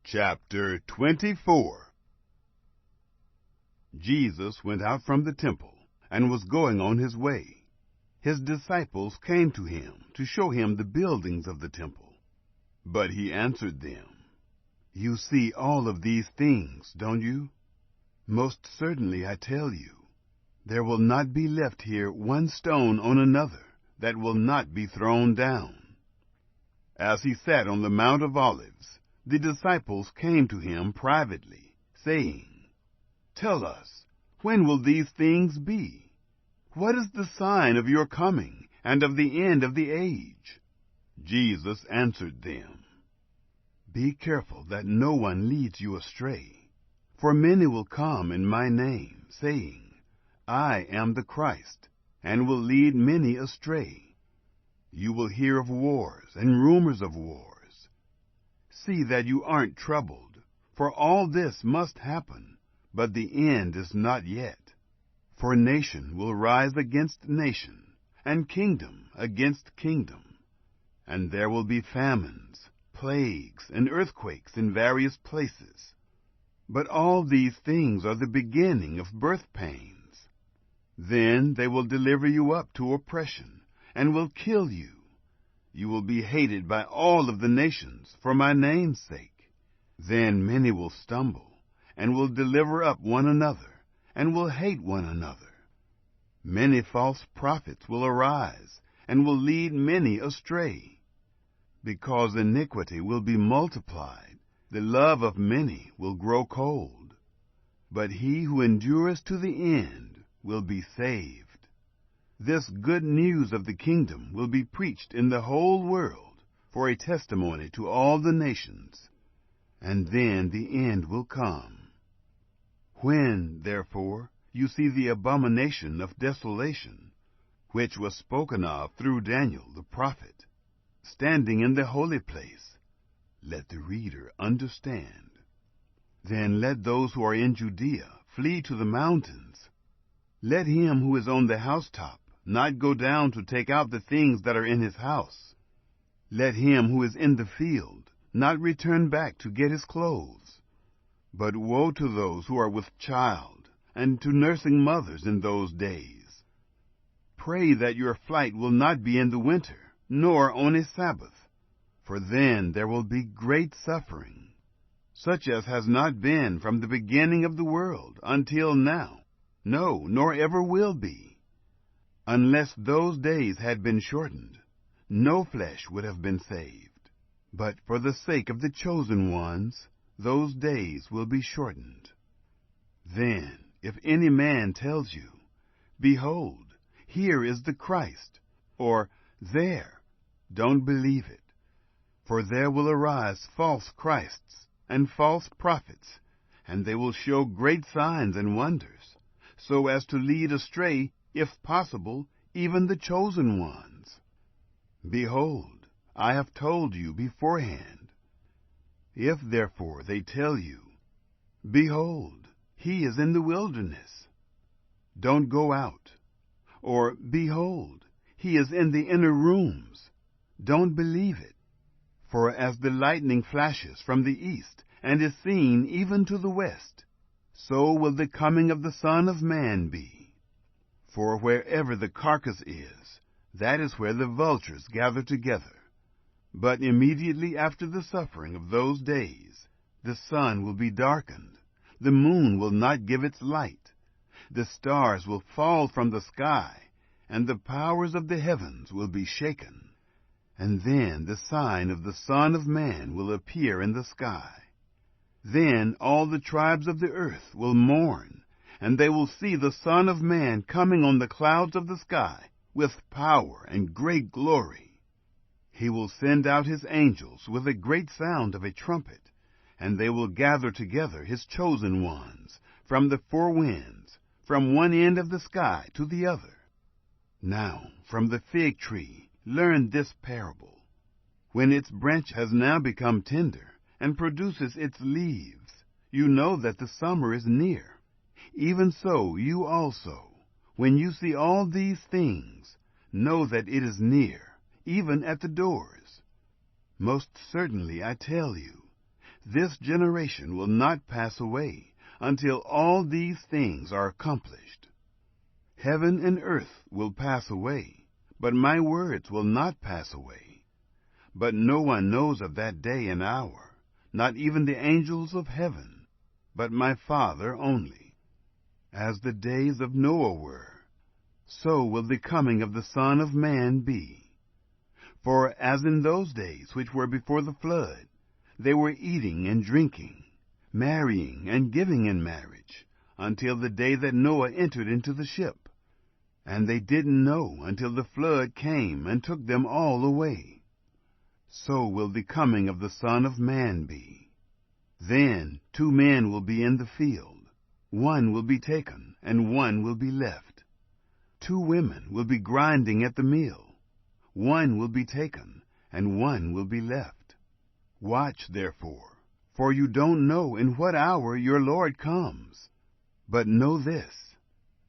Chapter 24. Jesus went out from the temple and was going on his way. His disciples came to him to show him the buildings of the temple. But he answered them, "You see all of these things, don't you? Most certainly I tell you, there will not be left here one stone on another that will not be thrown down." As he sat on the Mount of Olives, the disciples came to him privately, saying, "Tell us, when will these things be? What is the sign of your coming and of the end of the age?" Jesus answered them, "Be careful that no one leads you astray. For many will come in my name, saying, 'I am the Christ,' and will lead many astray. You will hear of wars and rumors of wars. See that you aren't troubled, for all this must happen, but the end is not yet. For nation will rise against nation, and kingdom against kingdom. And there will be famines, plagues, and earthquakes in various places. But all these things are the beginning of birth pains. Then they will deliver you up to oppression, and will kill you. You will be hated by all of the nations for my name's sake. Then many will stumble, and will deliver up one another, and will hate one another. Many false prophets will arise, and will lead many astray. Because iniquity will be multiplied, the love of many will grow cold. But he who endures to the end will be saved. This good news of the kingdom will be preached in the whole world for a testimony to all the nations, and then the end will come. When, therefore, you see the abomination of desolation, which was spoken of through Daniel the prophet, standing in the holy place, let the reader understand. Then let those who are in Judea flee to the mountains. Let him who is on the housetop not go down to take out the things that are in his house. Let him who is in the field not return back to get his clothes. But woe to those who are with child, and to nursing mothers in those days. Pray that your flight will not be in the winter, nor on a Sabbath, for then there will be great suffering, such as has not been from the beginning of the world until now, no, nor ever will be. Unless those days had been shortened, no flesh would have been saved. But for the sake of the chosen ones, those days will be shortened. Then, if any man tells you, 'Behold, here is the Christ,' or 'There,' don't believe it. For there will arise false Christs and false prophets, and they will show great signs and wonders, so as to lead astray, if possible, even the chosen ones. Behold, I have told you beforehand. If therefore they tell you, 'Behold, he is in the wilderness,' don't go out. Or, 'Behold, he is in the inner rooms,' don't believe it. For as the lightning flashes from the east, and is seen even to the west, so will the coming of the Son of Man be. For wherever the carcass is, that is where the vultures gather together. But immediately after the suffering of those days, the sun will be darkened, the moon will not give its light, the stars will fall from the sky, and the powers of the heavens will be shaken. And then the sign of the Son of Man will appear in the sky. Then all the tribes of the earth will mourn, and they will see the Son of Man coming on the clouds of the sky with power and great glory. He will send out his angels with a great sound of a trumpet, and they will gather together his chosen ones from the four winds, from one end of the sky to the other. Now, from the fig tree, learn this parable. When its branch has now become tender and produces its leaves, you know that the summer is near. Even so, you also, when you see all these things, know that it is near, even at the doors. Most certainly I tell you, This generation will not pass away until all these things are accomplished. Heaven and earth will pass away, but my words will not pass away. But no one knows of that day and hour, not even the angels of heaven, but my Father only. As the days of Noah were, so will the coming of the Son of Man be. For as in those days which were before the flood, they were eating and drinking, marrying and giving in marriage, until the day that Noah entered into the ship. And they didn't know until the flood came and took them all away. So will the coming of the Son of Man be. Then 2 men will be in the field. One will be taken, and one will be left. 2 women will be grinding at the mill. One will be taken, and one will be left. Watch, therefore, for you don't know in what hour your Lord comes. But know this,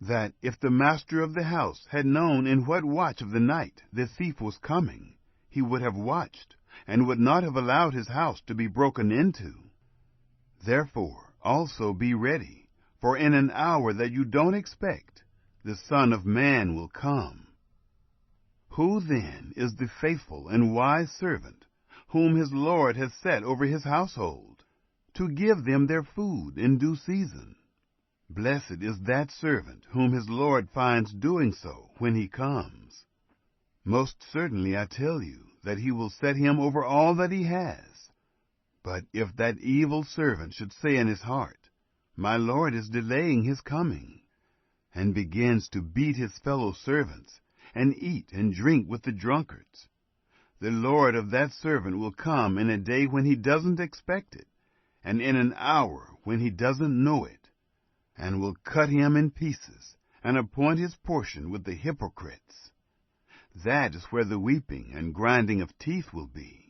that if the master of the house had known in what watch of the night the thief was coming, he would have watched, and would not have allowed his house to be broken into. Therefore also be ready, for in an hour that you don't expect, the Son of Man will come. Who then is the faithful and wise servant, whom his Lord has set over his household, to give them their food in due season? Blessed is that servant whom his Lord finds doing so when he comes. Most certainly I tell you that he will set him over all that he has. But if that evil servant should say in his heart, My Lord is delaying his coming, and begins to beat his fellow servants, and eat and drink with the drunkards, the Lord of that servant will come in a day when he doesn't expect it, and in an hour when he doesn't know it, and will cut him in pieces, and appoint his portion with the hypocrites. That is where the weeping and grinding of teeth will be.